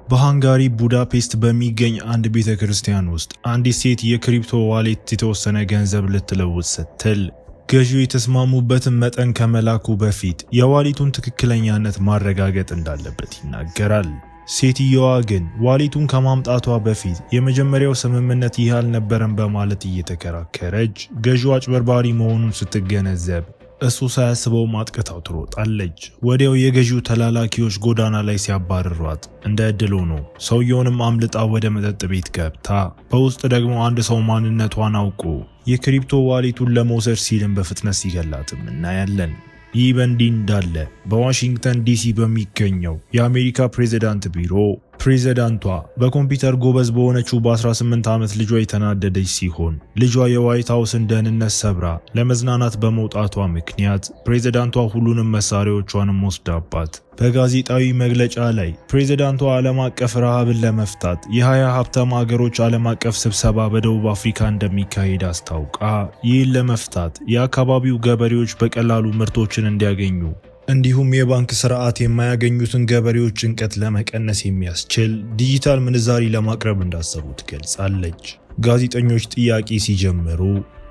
በሃንጋሪ ቡዳፔስት በሚገኝ አንድ ቤተክርስቲያን ውስጥ አንዲት ሴት የክሪፕቶ ዋሌት የተወሰነ ገንዘብ ልትለውጥ ስትል ገዢው የተስማሙበትን መጠን ከመላኩ በፊት የዋሌቱን ትክክለኛነት ማረጋገጥ እንዳለበት ይናገራል። ሴትየዋ ግን ዋሌቱን ከማምጣቷ በፊት የመጀመሪያው ስምምነት ይህ አልነበረም በማለት እየተከራከረች ገዢው አጭበርባሪ መሆኑን ስትገነዘብ እሱ ሳያስበው ማጥቃታው ትሮጣለች። ወዲያው የገዢው ተላላኪዎች ጎዳና ላይ ሲያባርሯት እንደ እድል ሆኖ ሰውየውንም አምልጣ ወደ መጠጥ ቤት ገብታ በውስጥ ደግሞ አንድ ሰው ማንነቷን አውቆ የክሪፕቶ ዋሌቱን ለመውሰድ ሲልም በፍጥነት ሲገላትም እናያለን። ይህ በእንዲህ እንዳለ በዋሽንግተን ዲሲ በሚገኘው የአሜሪካ ፕሬዝዳንት ቢሮ ፕሬዝዳንቷ በኮምፒውተር ጎበዝ በሆነችው በ18 ዓመት ልጇ የተናደደች ሲሆን ልጇ የዋይት ሃውስን ደህንነት ሰብራ ለመዝናናት በመውጣቷ ምክንያት ፕሬዝዳንቷ ሁሉንም መሳሪያዎቿንም ወስዳባት በጋዜጣዊ መግለጫ ላይ ፕሬዝዳንቷ ዓለም አቀፍ ረሃብን ለመፍታት የ20 ሀብታም አገሮች ዓለም አቀፍ ስብሰባ በደቡብ አፍሪካ እንደሚካሄድ አስታውቃ ይህን ለመፍታት የአካባቢው ገበሬዎች በቀላሉ ምርቶችን እንዲያገኙ እንዲሁም የባንክ ስርዓት የማያገኙትን ገበሬዎች ጭንቀት ለመቀነስ የሚያስችል ዲጂታል ምንዛሪ ለማቅረብ እንዳሰቡ ትገልጻለች። ጋዜጠኞች ጥያቄ ሲጀምሩ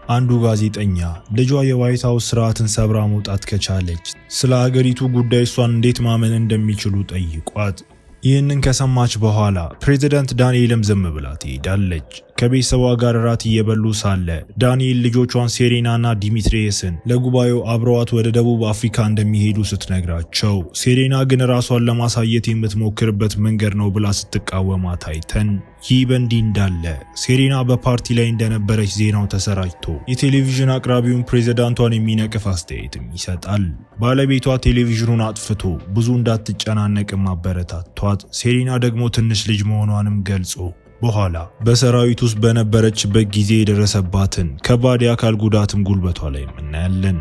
አንዱ ጋዜጠኛ ልጇ የዋይት ሃውስ ስርዓትን ሰብራ መውጣት ከቻለች ስለ ሀገሪቱ ጉዳይ እሷን እንዴት ማመን እንደሚችሉ ጠይቋት ይህንን ከሰማች በኋላ ፕሬዝዳንት ዳንኤልም ዝም ብላ ትሄዳለች። ከቤተሰቧ ጋር ራት እየበሉ ሳለ ዳንኤል ልጆቿን ሴሬናና ዲሚትሪየስን ለጉባኤው አብረዋት ወደ ደቡብ አፍሪካ እንደሚሄዱ ስትነግራቸው ሴሬና ግን ራሷን ለማሳየት የምትሞክርበት መንገድ ነው ብላ ስትቃወማት አይተን ይህ በእንዲህ እንዳለ ሴሬና በፓርቲ ላይ እንደነበረች ዜናው ተሰራጭቶ የቴሌቪዥን አቅራቢውን ፕሬዝዳንቷን የሚነቅፍ አስተያየትም ይሰጣል። ባለቤቷ ቴሌቪዥኑን አጥፍቶ ብዙ እንዳትጨናነቅም አበረታቷት፣ ሴሬና ደግሞ ትንሽ ልጅ መሆኗንም ገልጾ በኋላ በሰራዊት ውስጥ በነበረችበት ጊዜ የደረሰባትን ከባድ የአካል ጉዳትም ጉልበቷ ላይ እናያለን።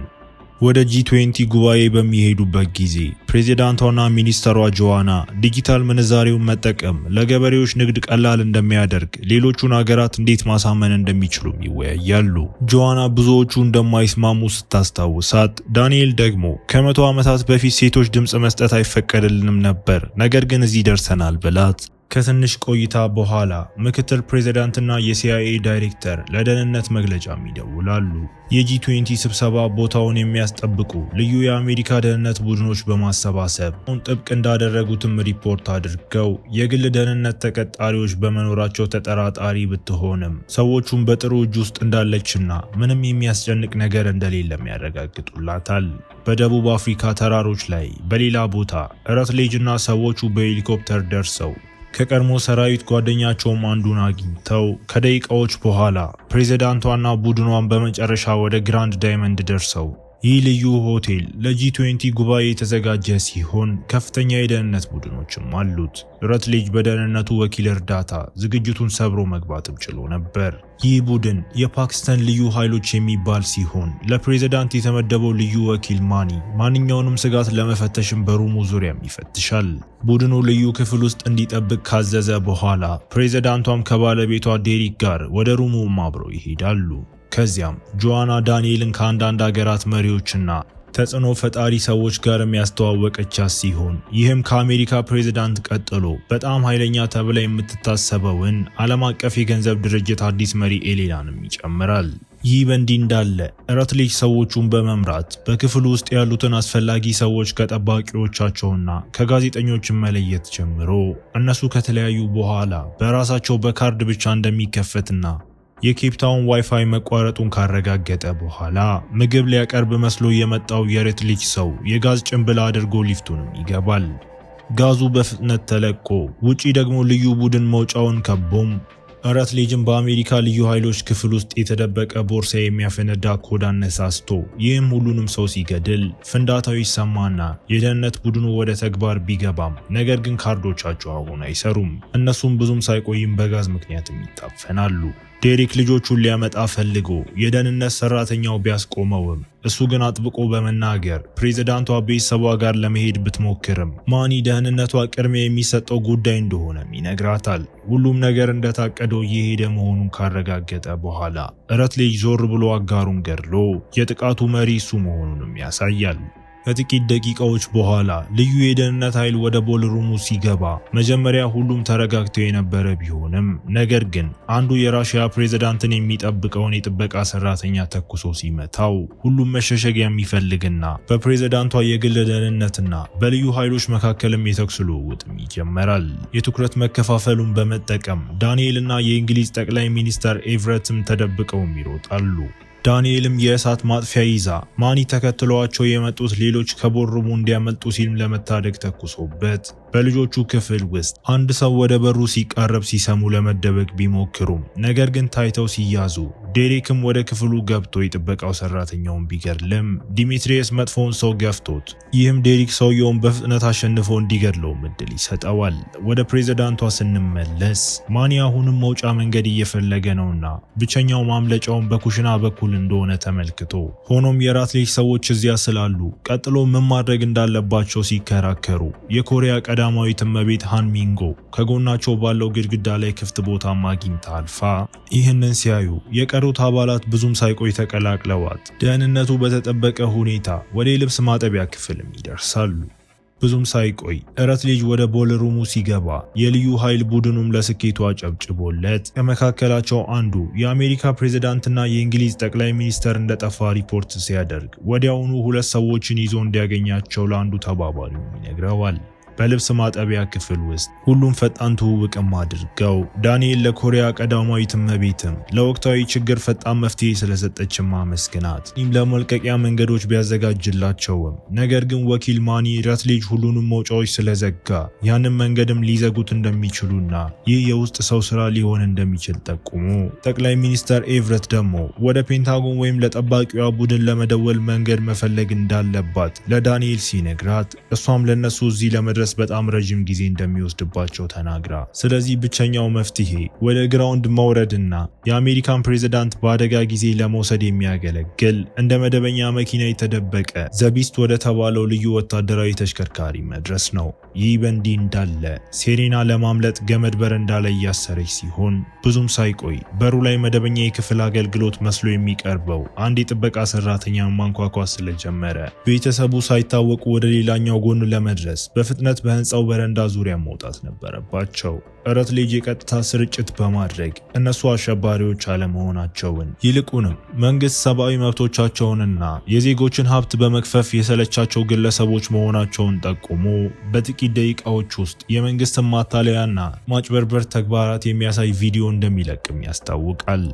ወደ G20 ጉባኤ በሚሄዱበት ጊዜ ፕሬዝዳንቷና ሚኒስተሯ ጆዋና ዲጂታል ምንዛሬውን መጠቀም ለገበሬዎች ንግድ ቀላል እንደሚያደርግ ሌሎቹን ሀገራት እንዴት ማሳመን እንደሚችሉም ይወያያሉ። ጆዋና ብዙዎቹ እንደማይስማሙ ስታስታውሳት ዳንኤል ደግሞ ከ100 ዓመታት በፊት ሴቶች ድምጽ መስጠት አይፈቀድልንም ነበር፣ ነገር ግን እዚህ ደርሰናል ብላት ከትንሽ ቆይታ በኋላ ምክትል ፕሬዝዳንትና የሲአይኤ ዳይሬክተር ለደህንነት መግለጫም ይደውላሉ። የጂ20 ስብሰባ ቦታውን የሚያስጠብቁ ልዩ የአሜሪካ ደህንነት ቡድኖች በማሰባሰብ ጥብቅ እንዳደረጉትም ሪፖርት አድርገው የግል ደህንነት ተቀጣሪዎች በመኖራቸው ተጠራጣሪ ብትሆንም ሰዎቹን በጥሩ እጅ ውስጥ እንዳለችና ምንም የሚያስጨንቅ ነገር እንደሌለም ያረጋግጡላታል። በደቡብ አፍሪካ ተራሮች ላይ በሌላ ቦታ ረትሌጅና ሰዎቹ በሄሊኮፕተር ደርሰው ከቀድሞ ሰራዊት ጓደኛቸውም አንዱን አግኝተው ከደቂቃዎች በኋላ ፕሬዝዳንቷና ቡድኗን በመጨረሻ ወደ ግራንድ ዳይመንድ ደርሰው ይህ ልዩ ሆቴል ለጂ20 ጉባኤ የተዘጋጀ ሲሆን ከፍተኛ የደህንነት ቡድኖችም አሉት። ረትሌጅ በደህንነቱ ወኪል እርዳታ ዝግጅቱን ሰብሮ መግባትም ችሎ ነበር። ይህ ቡድን የፓኪስታን ልዩ ኃይሎች የሚባል ሲሆን ለፕሬዝዳንት የተመደበው ልዩ ወኪል ማኒ ማንኛውንም ስጋት ለመፈተሽም በሩሙ ዙሪያም ይፈትሻል። ቡድኑ ልዩ ክፍል ውስጥ እንዲጠብቅ ካዘዘ በኋላ ፕሬዝዳንቷም ከባለቤቷ ዴሪክ ጋር ወደ ሩሙም አብረው ይሄዳሉ። ከዚያም ጆዋና ዳንኤልን ከአንዳንድ ሀገራት መሪዎችና ተጽዕኖ ፈጣሪ ሰዎች ጋር የሚያስተዋወቀቻት ሲሆን ይህም ከአሜሪካ ፕሬዝዳንት ቀጥሎ በጣም ኃይለኛ ተብላ የምትታሰበውን ዓለም አቀፍ የገንዘብ ድርጅት አዲስ መሪ ኤሌናንም ይጨምራል። ይህ በእንዲህ እንዳለ ረትሌጅ ሰዎቹን በመምራት በክፍሉ ውስጥ ያሉትን አስፈላጊ ሰዎች ከጠባቂዎቻቸውና ከጋዜጠኞች መለየት ጀምሮ እነሱ ከተለያዩ በኋላ በራሳቸው በካርድ ብቻ እንደሚከፈትና የኬፕታውን ዋይፋይ መቋረጡን ካረጋገጠ በኋላ ምግብ ሊያቀርብ መስሎ የመጣው የረትሌጅ ሰው የጋዝ ጭንብል አድርጎ ሊፍቱንም ይገባል። ጋዙ በፍጥነት ተለቆ ውጪ ደግሞ ልዩ ቡድን መውጫውን ከቦም ረትሌጅን በአሜሪካ ልዩ ኃይሎች ክፍል ውስጥ የተደበቀ ቦርሳ የሚያፈነዳ ኮድ አነሳስቶ ይህም ሁሉንም ሰው ሲገድል ፍንዳታው ይሰማና የደህንነት ቡድኑ ወደ ተግባር ቢገባም ነገር ግን ካርዶቻቸው አሁን አይሰሩም። እነሱም ብዙም ሳይቆይም በጋዝ ምክንያትም ይታፈናሉ። ዴሪክ ልጆቹን ሊያመጣ ፈልጎ የደህንነት ሰራተኛው ቢያስቆመውም እሱ ግን አጥብቆ በመናገር ፕሬዝዳንቷ ቤተሰቧ ጋር ለመሄድ ብትሞክርም ማኒ ደህንነቷ ቅድሚያ የሚሰጠው ጉዳይ እንደሆነም ይነግራታል። ሁሉም ነገር እንደታቀደው እየሄደ መሆኑን ካረጋገጠ በኋላ ረትሌጅ ዞር ብሎ አጋሩን ገድሎ የጥቃቱ መሪ እሱ መሆኑንም ያሳያል። ከጥቂት ደቂቃዎች በኋላ ልዩ የደህንነት ኃይል ወደ ቦልሩሙ ሲገባ መጀመሪያ ሁሉም ተረጋግተው የነበረ ቢሆንም ነገር ግን አንዱ የራሽያ ፕሬዝዳንትን የሚጠብቀውን የጥበቃ ሰራተኛ ተኩሶ ሲመታው ሁሉም መሸሸጊያ የሚፈልግና በፕሬዝዳንቷ የግል ደህንነትና በልዩ ኃይሎች መካከልም የተኩስ ልውውጥም ይጀመራል። የትኩረት መከፋፈሉን በመጠቀም ዳንኤልና የእንግሊዝ ጠቅላይ ሚኒስተር ኤቨረትም ተደብቀው ይሮጣሉ። ዳንኤልም የእሳት ማጥፊያ ይዛ ማኒ ተከትለዋቸው የመጡት ሌሎች ከቦርሙ እንዲያመልጡ ሲልም ለመታደግ ተኩሶበት በልጆቹ ክፍል ውስጥ አንድ ሰው ወደ በሩ ሲቃረብ ሲሰሙ ለመደበቅ ቢሞክሩም ነገር ግን ታይተው ሲያዙ ዴሪክም ወደ ክፍሉ ገብቶ የጥበቃው ሰራተኛውን ቢገድልም ዲሚትሪየስ መጥፎውን ሰው ገፍቶት ይህም ዴሪክ ሰውየውን በፍጥነት አሸንፎ እንዲገድለው እድል ይሰጠዋል። ወደ ፕሬዝዳንቷ ስንመለስ ማኒ አሁንም መውጫ መንገድ እየፈለገ ነውና ብቸኛው ማምለጫውን በኩሽና በኩል እንደሆነ ተመልክቶ ሆኖም የራት ልጅ ሰዎች እዚያ ስላሉ ቀጥሎ ምን ማድረግ እንዳለባቸው ሲከራከሩ የኮሪያ ቀዳማዊት እመቤት ሃን ሚንጎ ከጎናቸው ባለው ግድግዳ ላይ ክፍት ቦታ አግኝታ አልፋ ይህንን ሲያዩ የቀሩት አባላት ብዙም ሳይቆይ ተቀላቅለዋት ደህንነቱ በተጠበቀ ሁኔታ ወደ ልብስ ማጠቢያ ክፍልም ይደርሳሉ። ብዙም ሳይቆይ እረት ልጅ ወደ ቦልሩሙ ሲገባ የልዩ ኃይል ቡድኑም ለስኬቱ አጨብጭቦለት ከመካከላቸው አንዱ የአሜሪካ ፕሬዝዳንትና የእንግሊዝ ጠቅላይ ሚኒስተር እንደጠፋ ሪፖርት ሲያደርግ ወዲያውኑ ሁለት ሰዎችን ይዞ እንዲያገኛቸው ለአንዱ ተባባሪው ይነግረዋል። በልብስ ማጠቢያ ክፍል ውስጥ ሁሉም ፈጣን ትውውቅም አድርገው ዳንኤል ለኮሪያ ቀዳማዊት እመቤትም ለወቅታዊ ችግር ፈጣን መፍትሄ ስለሰጠችም አመስግናት ለመልቀቂያ መንገዶች ቢያዘጋጅላቸውም ነገር ግን ወኪል ማኒ ረት ልጅ ሁሉንም መውጫዎች ስለዘጋ ያንን መንገድም ሊዘጉት እንደሚችሉና ይህ የውስጥ ሰው ስራ ሊሆን እንደሚችል ጠቁሞ ጠቅላይ ሚኒስተር ኤቨረት ደግሞ ወደ ፔንታጎን ወይም ለጠባቂዋ ቡድን ለመደወል መንገድ መፈለግ እንዳለባት ለዳንኤል ሲነግራት እሷም ለነሱ እዚህ ለመድረስ በጣም ረጅም ጊዜ እንደሚወስድባቸው ተናግራ ስለዚህ ብቸኛው መፍትሄ ወደ ግራውንድ መውረድና የአሜሪካን ፕሬዝዳንት በአደጋ ጊዜ ለመውሰድ የሚያገለግል እንደ መደበኛ መኪና የተደበቀ ዘቢስት ወደ ተባለው ልዩ ወታደራዊ ተሽከርካሪ መድረስ ነው። ይህ በእንዲህ እንዳለ ሴሬና ለማምለጥ ገመድ በረንዳ ላይ እያሰረች ሲሆን ብዙም ሳይቆይ በሩ ላይ መደበኛ የክፍል አገልግሎት መስሎ የሚቀርበው አንድ የጥበቃ ሰራተኛ ማንኳኳት ስለጀመረ ቤተሰቡ ሳይታወቁ ወደ ሌላኛው ጎን ለመድረስ በፍጥነት በህንፃው በረንዳ ዙሪያ መውጣት ነበረባቸው። እረት ልጅ የቀጥታ ስርጭት በማድረግ እነሱ አሸባሪዎች አለመሆናቸውን ይልቁንም መንግስት ሰብአዊ መብቶቻቸውንና የዜጎችን ሀብት በመክፈፍ የሰለቻቸው ግለሰቦች መሆናቸውን ጠቁሞ በጥቂት ደቂቃዎች ውስጥ የመንግስትን ማታለያና ማጭበርበር ተግባራት የሚያሳይ ቪዲዮ እንደሚለቅም ያስታውቃል።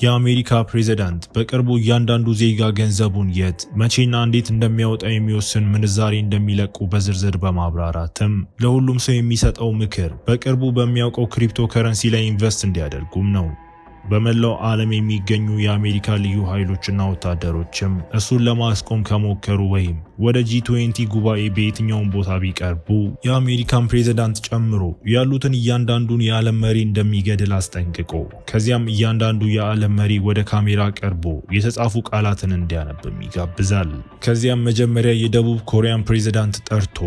የአሜሪካ ፕሬዝዳንት በቅርቡ እያንዳንዱ ዜጋ ገንዘቡን የት መቼና እንዴት እንደሚያወጣ የሚወስን ምንዛሬ እንደሚለቁ በዝርዝር በማብራራትም ለሁሉም ሰው የሚሰጠው ምክር በቅርቡ በሚያውቀው ክሪፕቶ ከረንሲ ላይ ኢንቨስት እንዲያደርጉም ነው። በመላው ዓለም የሚገኙ የአሜሪካ ልዩ ኃይሎችና ወታደሮችም እሱን ለማስቆም ከሞከሩ ወይም ወደ G20 ጉባኤ በየትኛውም ቦታ ቢቀርቡ የአሜሪካን ፕሬዝዳንት ጨምሮ ያሉትን እያንዳንዱን የዓለም መሪ እንደሚገድል አስጠንቅቆ ከዚያም እያንዳንዱ የዓለም መሪ ወደ ካሜራ ቀርቦ የተጻፉ ቃላትን እንዲያነብም ይጋብዛል። ከዚያም መጀመሪያ የደቡብ ኮሪያን ፕሬዝዳንት ጠርቶ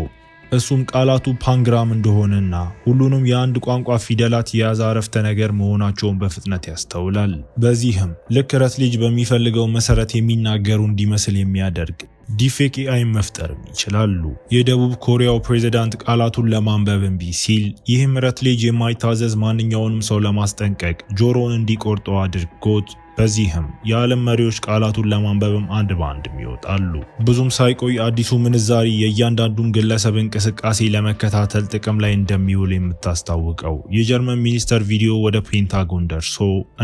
እሱም ቃላቱ ፓንግራም እንደሆነና ሁሉንም የአንድ ቋንቋ ፊደላት የያዘ አረፍተ ነገር መሆናቸውን በፍጥነት ያስተውላል። በዚህም ልክ ረት ልጅ በሚፈልገው መሰረት የሚናገሩ እንዲመስል የሚያደርግ ዲፌክ ኤአይ መፍጠርም ይችላሉ። የደቡብ ኮሪያው ፕሬዝዳንት ቃላቱን ለማንበብ እምቢ ሲል ይህም ረት ልጅ የማይታዘዝ ማንኛውንም ሰው ለማስጠንቀቅ ጆሮውን እንዲቆርጠው አድርጎት በዚህም የዓለም መሪዎች ቃላቱን ለማንበብም አንድ በአንድ ይወጣሉ። ብዙም ሳይቆይ አዲሱ ምንዛሪ የእያንዳንዱን ግለሰብ እንቅስቃሴ ለመከታተል ጥቅም ላይ እንደሚውል የምታስታውቀው የጀርመን ሚኒስተር ቪዲዮ ወደ ፔንታጎን ደርሶ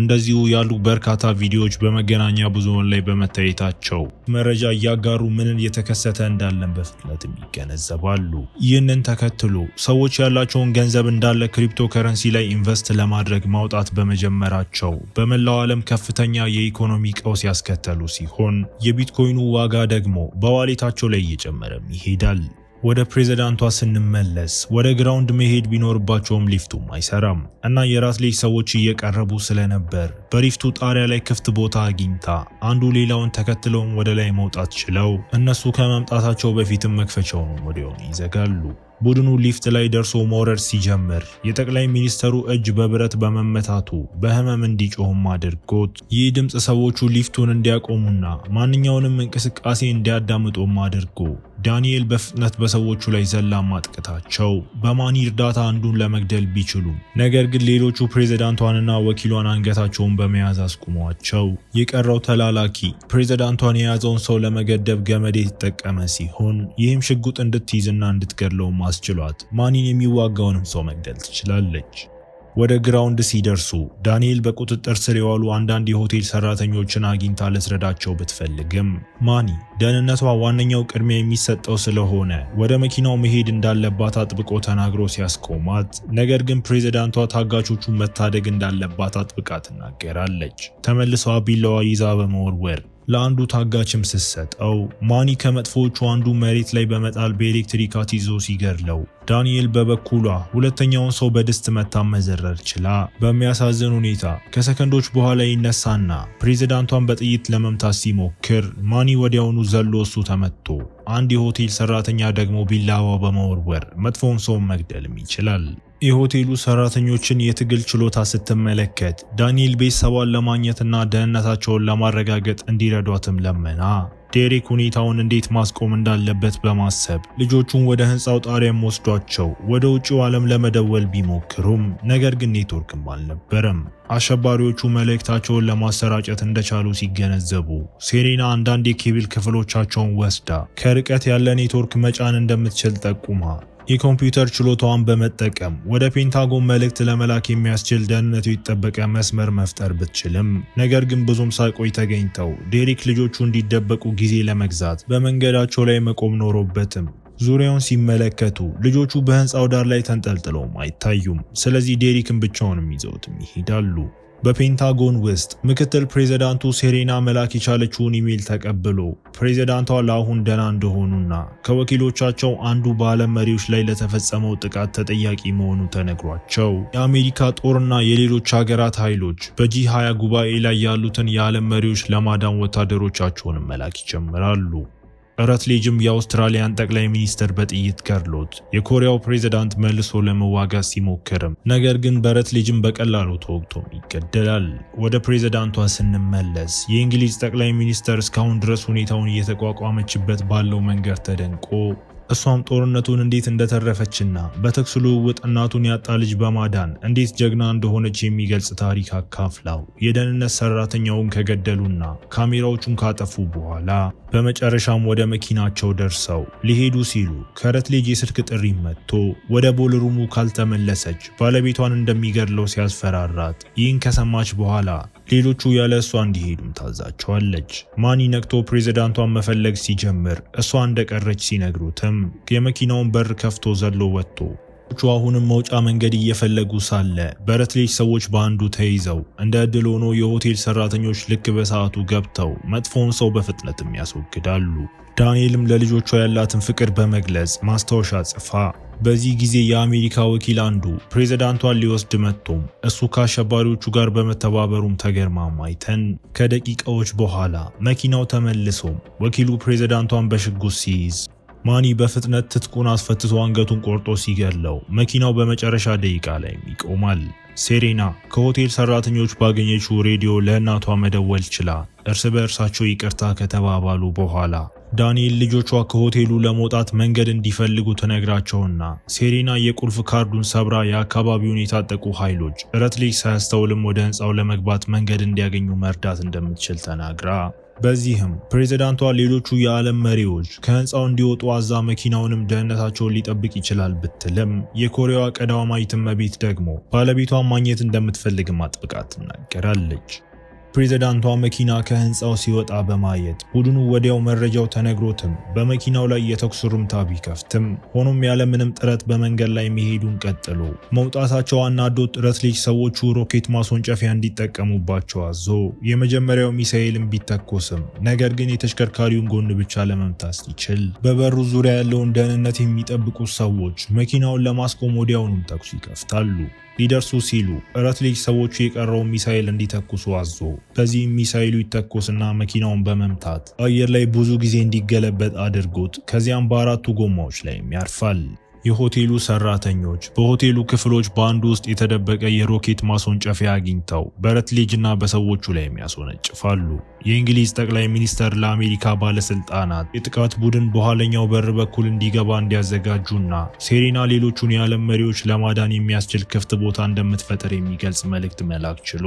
እንደዚሁ ያሉ በርካታ ቪዲዮዎች በመገናኛ ብዙሃን ላይ በመታየታቸው መረጃ እያጋሩ ምን እየተከሰተ እንዳለን በፍጥነትም ይገነዘባሉ። ይህንን ተከትሎ ሰዎች ያላቸውን ገንዘብ እንዳለ ክሪፕቶ ከረንሲ ላይ ኢንቨስት ለማድረግ ማውጣት በመጀመራቸው በመላው ዓለም ከፍተኛ የኢኮኖሚ ቀውስ ያስከተሉ ሲሆን የቢትኮይኑ ዋጋ ደግሞ በዋሌታቸው ላይ እየጨመረም ይሄዳል። ወደ ፕሬዝዳንቷ ስንመለስ ወደ ግራውንድ መሄድ ቢኖርባቸውም ሊፍቱም አይሰራም እና የራት ልጅ ሰዎች እየቀረቡ ስለነበር በሊፍቱ ጣሪያ ላይ ክፍት ቦታ አግኝታ አንዱ ሌላውን ተከትለውም ወደ ላይ መውጣት ችለው እነሱ ከመምጣታቸው በፊትም መክፈቻውን ወዲያውኑ ይዘጋሉ። ቡድኑ ሊፍት ላይ ደርሶ መውረድ ሲጀምር የጠቅላይ ሚኒስተሩ እጅ በብረት በመመታቱ በህመም እንዲጮህም አድርጎት ይህ ድምፅ ሰዎቹ ሊፍቱን እንዲያቆሙና ማንኛውንም እንቅስቃሴ እንዲያዳምጡም አድርጎ ዳንኤል በፍጥነት በሰዎቹ ላይ ዘላ ማጥቃታቸው በማኒ እርዳታ አንዱን ለመግደል ቢችሉም ነገር ግን ሌሎቹ ፕሬዝዳንቷንና ወኪሏን አንገታቸውን በመያዝ አስቁመዋቸው የቀረው ተላላኪ ፕሬዝዳንቷን የያዘውን ሰው ለመገደብ ገመድ የተጠቀመ ሲሆን ይህም ሽጉጥ እንድትይዝና እንድትገድለው ማስችሏት ማኒን የሚዋጋውንም ሰው መግደል ትችላለች። ወደ ግራውንድ ሲደርሱ ዳንኤል በቁጥጥር ስር የዋሉ አንዳንድ የሆቴል ሰራተኞችን አግኝታ ልትረዳቸው ብትፈልግም ማኒ ደህንነቷ ዋነኛው ቅድሚያ የሚሰጠው ስለሆነ ወደ መኪናው መሄድ እንዳለባት አጥብቆ ተናግሮ ሲያስቆማት፣ ነገር ግን ፕሬዝዳንቷ ታጋቾቹን መታደግ እንዳለባት አጥብቃ ትናገራለች። ተመልሷ ቢላዋ ይዛ በመወርወር ለአንዱ ታጋችም ስትሰጠው ማኒ ከመጥፎቹ አንዱ መሬት ላይ በመጣል በኤሌክትሪክ ይዞ ሲገድለው፣ ዳንኤል በበኩሏ ሁለተኛውን ሰው በድስት መታ መዘረር ችላ በሚያሳዝን ሁኔታ ከሰከንዶች በኋላ ይነሳና ፕሬዝዳንቷን በጥይት ለመምታት ሲሞክር ማኒ ወዲያውኑ ዘሎ እሱ ተመቶ አንድ የሆቴል ሰራተኛ ደግሞ ቢላዋ በመወርወር መጥፎውን ሰው መግደልም ይችላል። የሆቴሉ ሰራተኞችን የትግል ችሎታ ስትመለከት ዳንኤል ቤተሰቧን ለማግኘትና ደህንነታቸውን ለማረጋገጥ እንዲረዷትም ለመና ዴሪክ ሁኔታውን እንዴት ማስቆም እንዳለበት በማሰብ ልጆቹን ወደ ህንፃው ጣሪያም ወስዷቸው ወደ ውጭው ዓለም ለመደወል ቢሞክሩም ነገር ግን ኔትወርክም አልነበረም። አሸባሪዎቹ መልእክታቸውን ለማሰራጨት እንደቻሉ ሲገነዘቡ ሴሬና አንዳንድ የኬብል ክፍሎቻቸውን ወስዳ ከርቀት ያለ ኔትወርክ መጫን እንደምትችል ጠቁማ የኮምፒውተር ችሎታዋን በመጠቀም ወደ ፔንታጎን መልእክት ለመላክ የሚያስችል ደህንነቱ የተጠበቀ መስመር መፍጠር ብትችልም ነገር ግን ብዙም ሳይቆይ ተገኝተው ዴሪክ ልጆቹ እንዲደበቁ ጊዜ ለመግዛት በመንገዳቸው ላይ መቆም ኖሮበትም ዙሪያውን ሲመለከቱ ልጆቹ በህንፃው ዳር ላይ ተንጠልጥለውም አይታዩም። ስለዚህ ዴሪክን ብቻውንም ይዘውትም ይሄዳሉ። በፔንታጎን ውስጥ ምክትል ፕሬዝዳንቱ ሴሬና መላክ የቻለችውን ኢሜል ተቀብሎ ፕሬዝዳንቷ ለአሁን ደህና እንደሆኑና ከወኪሎቻቸው አንዱ በዓለም መሪዎች ላይ ለተፈጸመው ጥቃት ተጠያቂ መሆኑ ተነግሯቸው የአሜሪካ ጦርና የሌሎች ሀገራት ኃይሎች በጂ20 ጉባኤ ላይ ያሉትን የዓለም መሪዎች ለማዳን ወታደሮቻቸውን መላክ ይጀምራሉ። ረትሌጅም የአውስትራሊያን ጠቅላይ ሚኒስትር በጥይት ገድሎት የኮሪያው ፕሬዝዳንት መልሶ ለመዋጋት ሲሞክርም ነገር ግን በረትሌጅም በቀላሉ ተወግቶም ይገደላል። ወደ ፕሬዝዳንቷ ስንመለስ የእንግሊዝ ጠቅላይ ሚኒስትር እስካሁን ድረስ ሁኔታውን እየተቋቋመችበት ባለው መንገድ ተደንቆ እሷም ጦርነቱን እንዴት እንደተረፈችና በተኩስ ልውውጥ እናቱን ያጣ ልጅ በማዳን እንዴት ጀግና እንደሆነች የሚገልጽ ታሪክ አካፍላው የደህንነት ሰራተኛውን ከገደሉና ካሜራዎቹን ካጠፉ በኋላ በመጨረሻም ወደ መኪናቸው ደርሰው ሊሄዱ ሲሉ ከረትሌጅ የስልክ ጥሪ መጥቶ ወደ ቦልሩሙ ካልተመለሰች ባለቤቷን እንደሚገድለው ሲያስፈራራት ይህን ከሰማች በኋላ ሌሎቹ ያለ እሷ እንዲሄዱም ታዛቸዋለች። ማኒ ነቅቶ ፕሬዝዳንቷን መፈለግ ሲጀምር እሷ እንደቀረች ሲነግሩትም የመኪናውን በር ከፍቶ ዘሎ ወጥቶ አሁንም መውጫ መንገድ እየፈለጉ ሳለ በረትሌጅ ሰዎች በአንዱ ተይዘው እንደ ዕድል ሆኖ የሆቴል ሰራተኞች ልክ በሰዓቱ ገብተው መጥፎውን ሰው በፍጥነትም ያስወግዳሉ። ዳንኤልም ለልጆቿ ያላትን ፍቅር በመግለጽ ማስታወሻ ጽፋ በዚህ ጊዜ የአሜሪካ ወኪል አንዱ ፕሬዝዳንቷን ሊወስድ መጥቶም እሱ ከአሸባሪዎቹ ጋር በመተባበሩም ተገርማም አይተን ከደቂቃዎች በኋላ መኪናው ተመልሶም ወኪሉ ፕሬዝዳንቷን በሽጉጥ ሲይዝ ማኒ በፍጥነት ትጥቁን አስፈትቶ አንገቱን ቆርጦ ሲገድለው መኪናው በመጨረሻ ደቂቃ ላይ ይቆማል። ሴሬና ከሆቴል ሰራተኞች ባገኘችው ሬዲዮ ለእናቷ መደወል ችላ እርስ በእርሳቸው ይቅርታ ከተባባሉ በኋላ ዳንኤል ልጆቿ ከሆቴሉ ለመውጣት መንገድ እንዲፈልጉ ተነግራቸውና ሴሬና የቁልፍ ካርዱን ሰብራ የአካባቢውን የታጠቁ ኃይሎች ረትሌጅ ሳያስተውልም ወደ ህንፃው ለመግባት መንገድ እንዲያገኙ መርዳት እንደምትችል ተናግራ በዚህም ፕሬዝዳንቷ ሌሎቹ የዓለም መሪዎች ከህንፃው እንዲወጡ አዛ መኪናውንም ደህንነታቸውን ሊጠብቅ ይችላል ብትልም የኮሪያዋ ቀዳማዊት እመቤት ደግሞ ባለቤቷን ማግኘት እንደምትፈልግም አጥብቃ ትናገራለች። ፕሬዝዳንቷ መኪና ከህንፃው ሲወጣ በማየት ቡድኑ ወዲያው መረጃው ተነግሮትም በመኪናው ላይ የተኩስ ሩምታ ቢከፍትም ሆኖም ያለምንም ጥረት በመንገድ ላይ መሄዱን ቀጥሎ መውጣታቸው አናዶት ረትሌጅ ሰዎቹ ሮኬት ማስወንጨፊያ እንዲጠቀሙባቸው አዞ የመጀመሪያው ሚሳኤልን ቢተኮስም ነገር ግን የተሽከርካሪውን ጎን ብቻ ለመምታት ሲችል በበሩ ዙሪያ ያለውን ደህንነት የሚጠብቁ ሰዎች መኪናውን ለማስቆም ወዲያውኑም ተኩስ ይከፍታሉ። ሊደርሱ ሲሉ ረትሌጅ ሰዎቹ የቀረውን ሚሳኤል እንዲተኩሱ አዞ በዚህም ሚሳኤሉ ይተኮስና መኪናውን በመምታት አየር ላይ ብዙ ጊዜ እንዲገለበጥ አድርጎት ከዚያም በአራቱ ጎማዎች ላይም ያርፋል። የሆቴሉ ሰራተኞች በሆቴሉ ክፍሎች በአንዱ ውስጥ የተደበቀ የሮኬት ማስወንጨፊያ አግኝተው በረትሌጅና በሰዎቹ ላይ ያስወነጭፋሉ። የእንግሊዝ ጠቅላይ ሚኒስተር ለአሜሪካ ባለስልጣናት የጥቃት ቡድን በኋለኛው በር በኩል እንዲገባ እንዲያዘጋጁና ሴሬና ሌሎቹን የዓለም መሪዎች ለማዳን የሚያስችል ክፍት ቦታ እንደምትፈጥር የሚገልጽ መልእክት መላክ ችሎ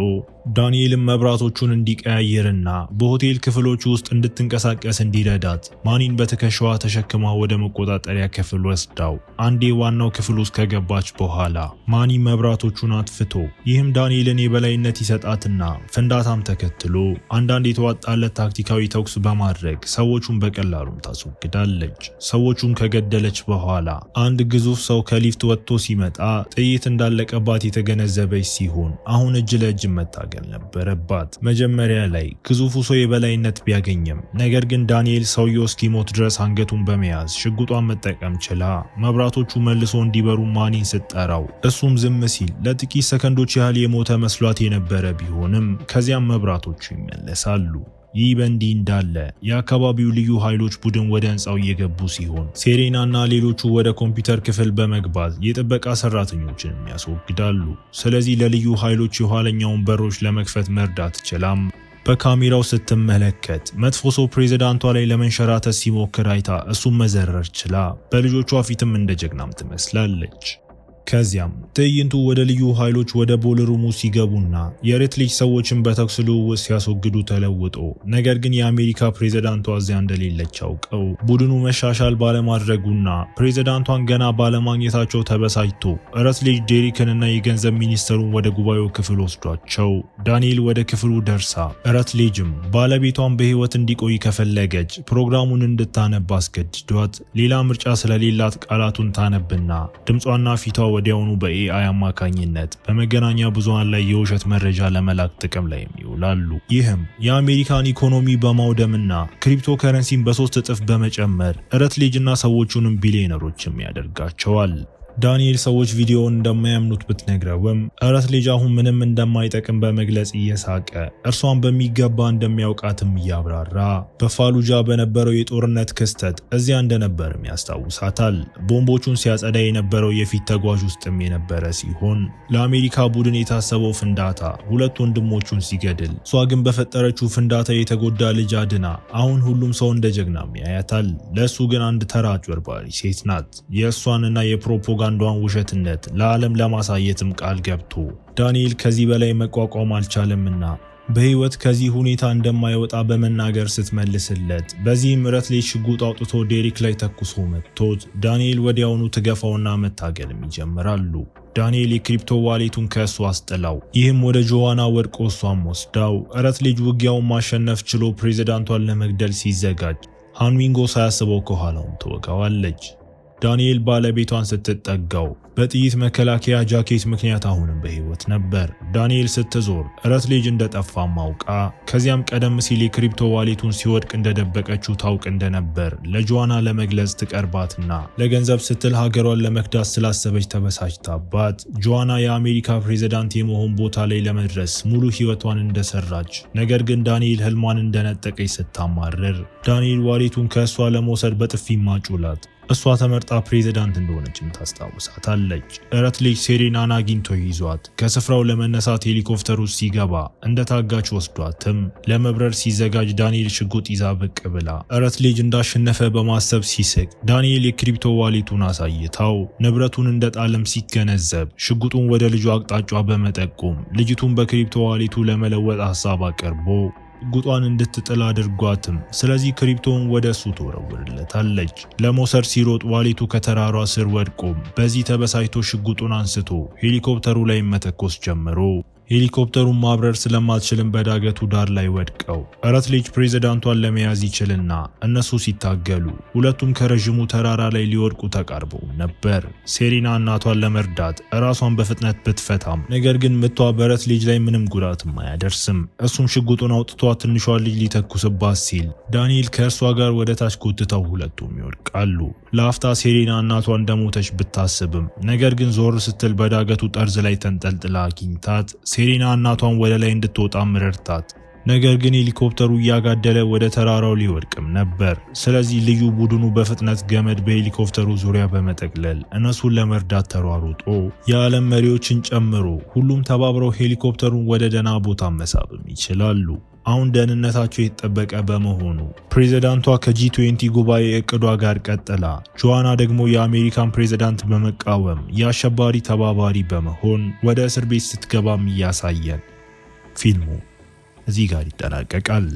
ዳንኤልም መብራቶቹን እንዲቀያየርና በሆቴል ክፍሎች ውስጥ እንድትንቀሳቀስ እንዲረዳት ማኒን በትከሻዋ ተሸክማ ወደ መቆጣጠሪያ ክፍል ወስዳው አንዴ ዋናው ክፍል ውስጥ ከገባች በኋላ ማኒ መብራቶቹን አጥፍቶ ይህም ዳንኤልን የበላይነት ይሰጣትና ፍንዳታም ተከትሎ አንዳንድ የተዋጣለት ታክቲካዊ ተኩስ በማድረግ ሰዎቹን በቀላሉም ታስወግዳለች። ሰዎቹን ከገደለች በኋላ አንድ ግዙፍ ሰው ከሊፍት ወጥቶ ሲመጣ ጥይት እንዳለቀባት የተገነዘበች ሲሆን አሁን እጅ ለእጅ መታገል ነበረባት። መጀመሪያ ላይ ግዙፉ ሰው የበላይነት ቢያገኝም ነገር ግን ዳንኤል ሰውየው እስኪሞት ድረስ አንገቱን በመያዝ ሽጉጧን መጠቀም ችላ መብራቶቹ መልሶ እንዲበሩ ማኒን ስትጠራው እሱም ዝም ሲል ለጥቂት ሰከንዶች ያህል የሞተ መስሏት የነበረ ቢሆንም ከዚያም መብራቶቹ ይመለሳሉ። ይህ በእንዲህ እንዳለ የአካባቢው ልዩ ኃይሎች ቡድን ወደ ህንፃው እየገቡ ሲሆን ሴሬናና ሌሎቹ ወደ ኮምፒውተር ክፍል በመግባት የጥበቃ ሰራተኞችን ያስወግዳሉ። ስለዚህ ለልዩ ኃይሎች የኋለኛውን በሮች ለመክፈት መርዳት ችላም በካሜራው ስትመለከት መጥፎ ሰው ፕሬዝዳንቷ ላይ ለመንሸራተት ሲሞክር አይታ እሱም መዘረር ችላ በልጆቿ ፊትም እንደ ጀግናም ትመስላለች። ከዚያም ትዕይንቱ ወደ ልዩ ኃይሎች ወደ ቦልሩሙ ሲገቡና የሬትሊጅ ሰዎችን በተኩስ ልውውጥ ሲያስወግዱ ተለውጦ ነገር ግን የአሜሪካ ፕሬዝዳንቷ እዚያ እንደሌለች አውቀው ቡድኑ መሻሻል ባለማድረጉና ፕሬዝዳንቷን ገና ባለማግኘታቸው ተበሳጭቶ ሬትሊጅ ዴሪክንና የገንዘብ ሚኒስተሩን ወደ ጉባኤው ክፍል ወስዷቸው ዳንኤል ወደ ክፍሉ ደርሳ ሬትሊጅም ባለቤቷን በህይወት እንዲቆይ ከፈለገች ፕሮግራሙን እንድታነብ አስገድዷት ሌላ ምርጫ ስለሌላት ቃላቱን ታነብና ድምጿና ፊቷ ወዲያውኑ በኤአይ አማካኝነት በመገናኛ ብዙሃን ላይ የውሸት መረጃ ለመላክ ጥቅም ላይ ይውላሉ። ይህም የአሜሪካን ኢኮኖሚ በማውደምና ክሪፕቶ ከረንሲን በ3 እጥፍ በመጨመር ሬትሊጅና ሰዎቹንም ቢሊዮነሮችም ያደርጋቸዋል። ዳንኤል ሰዎች ቪዲዮውን እንደማያምኑት ብትነግረውም ሬትሊጅ አሁን ምንም እንደማይጠቅም በመግለጽ እየሳቀ እርሷን በሚገባ እንደሚያውቃትም እያብራራ በፋሉጃ በነበረው የጦርነት ክስተት እዚያ እንደነበርም ያስታውሳታል። ቦምቦቹን ሲያጸዳ የነበረው የፊት ተጓዥ ውስጥም የነበረ ሲሆን ለአሜሪካ ቡድን የታሰበው ፍንዳታ 2 ወንድሞቹን ሲገድል እሷ ግን በፈጠረችው ፍንዳታ የተጎዳ ልጅ አድና አሁን ሁሉም ሰው እንደ ጀግናም ያያታል። ለእሱ ግን አንድ ተራ አጭበርባሪ ሴት ናት። የእሷንና የፕሮፓጋንዳዋን ውሸትነት ለዓለም ለማሳየትም ቃል ገብቶ ዳንኤል ከዚህ በላይ መቋቋም አልቻለምና በህይወት ከዚህ ሁኔታ እንደማይወጣ በመናገር ስትመልስለት በዚህም ሬትሊጅ ሽጉጥ አውጥቶ ዴሪክ ላይ ተኩሶ መጥቶት ዳንኤል ወዲያውኑ ትገፋውና መታገልም ይጀምራሉ። ዳንኤል የክሪፕቶ ዋሌቱን ከእሱ አስጥላው ይህም ወደ ጆዋና ወድቆ እሷም ወስዳው ሬትሊጅ ውጊያውን ማሸነፍ ችሎ ፕሬዝዳንቷን ለመግደል ሲዘጋጅ ሃንዊንጎ ሳያስበው ከኋላውም ትወጋዋለች። ዳንኤል ባለቤቷን ስትጠጋው በጥይት መከላከያ ጃኬት ምክንያት አሁንም በህይወት ነበር። ዳንኤል ስትዞር ሬትሊጅ እንደጠፋ ማውቃ ከዚያም ቀደም ሲል የክሪፕቶ ዋሌቱን ሲወድቅ እንደደበቀችው ታውቅ እንደነበር ለጆዋና ለመግለጽ ትቀርባትና ለገንዘብ ስትል ሀገሯን ለመክዳት ስላሰበች ተበሳጭታባት ጆዋና የአሜሪካ ፕሬዝዳንት የመሆን ቦታ ላይ ለመድረስ ሙሉ ህይወቷን እንደሰራች ነገር ግን ዳንኤል ህልሟን እንደነጠቀች ስታማርር ዳንኤል ዋሌቱን ከእሷ ለመውሰድ በጥፊ ማጩላት እሷ ተመርጣ ፕሬዝዳንት እንደሆነችም ታስታውሳታለች። ሬትሊጅ ሴሬናን አግኝቶ ይዟት ከስፍራው ለመነሳት ሄሊኮፕተሩ ሲገባ እንደታጋች ወስዷትም ለመብረር ሲዘጋጅ ዳንኤል ሽጉጥ ይዛ ብቅ ብላ ሬትሊጅ እንዳሸነፈ በማሰብ ሲስቅ ዳንኤል የክሪፕቶ ዋሌቱን አሳይታው ንብረቱን እንደጣለም ሲገነዘብ ሽጉጡን ወደ ልጁ አቅጣጫ በመጠቆም ልጅቱን በክሪፕቶ ዋሌቱ ለመለወጥ ሐሳብ አቀርቦ ጉጧን እንድትጥል አድርጓትም ስለዚህ ክሪፕቶን ወደ እሱ ተወረውርለታለች። ለመውሰድ ሲሮጥ ዋሌቱ ከተራሯ ስር ወድቆም በዚህ ተበሳጭቶ ሽጉጡን አንስቶ ሄሊኮፕተሩ ላይ መተኮስ ጀምሮ ሄሊኮፕተሩን ማብረር ስለማትችልም በዳገቱ ዳር ላይ ወድቀው ሬትሊጅ ፕሬዝዳንቷን ለመያዝ ይችልና እነሱ ሲታገሉ ሁለቱም ከረዥሙ ተራራ ላይ ሊወድቁ ተቃርበው ነበር። ሴሬና እናቷን ለመርዳት ራሷን በፍጥነት ብትፈታም ነገር ግን ምቷ በሬትሊጅ ላይ ምንም ጉዳትም አያደርስም። እሱም ሽጉጡን አውጥቷ ትንሿን ልጅ ሊተኩስባት ሲል ዳንኤል ከእርሷ ጋር ወደ ታች ጎትተው ሁለቱም ይወድቃሉ። ለአፍታ ሴሬና እናቷ እንደሞተች ብታስብም ነገር ግን ዞር ስትል በዳገቱ ጠርዝ ላይ ተንጠልጥላ አግኝታት ሴሬና እናቷን ወደ ላይ እንድትወጣ ረድታት ነገር ግን ሄሊኮፕተሩ እያጋደለ ወደ ተራራው ሊወድቅም ነበር። ስለዚህ ልዩ ቡድኑ በፍጥነት ገመድ በሄሊኮፕተሩ ዙሪያ በመጠቅለል እነሱን ለመርዳት ተሯሩጦ የዓለም መሪዎችን ጨምሮ ሁሉም ተባብረው ሄሊኮፕተሩን ወደ ደህና ቦታ መሳብም ይችላሉ። አሁን ደህንነታቸው የተጠበቀ በመሆኑ ፕሬዝዳንቷ ከጂ20 ጉባኤ እቅዷ ጋር ቀጥላ፣ ጆዋና ደግሞ የአሜሪካን ፕሬዝዳንት በመቃወም የአሸባሪ ተባባሪ በመሆን ወደ እስር ቤት ስትገባም እያሳየን ፊልሙ እዚህ ጋር ይጠናቀቃል።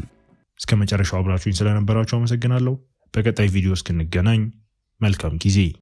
እስከ መጨረሻው አብራችሁኝ ስለነበራችሁ አመሰግናለሁ። በቀጣይ ቪዲዮ እስክንገናኝ መልካም ጊዜ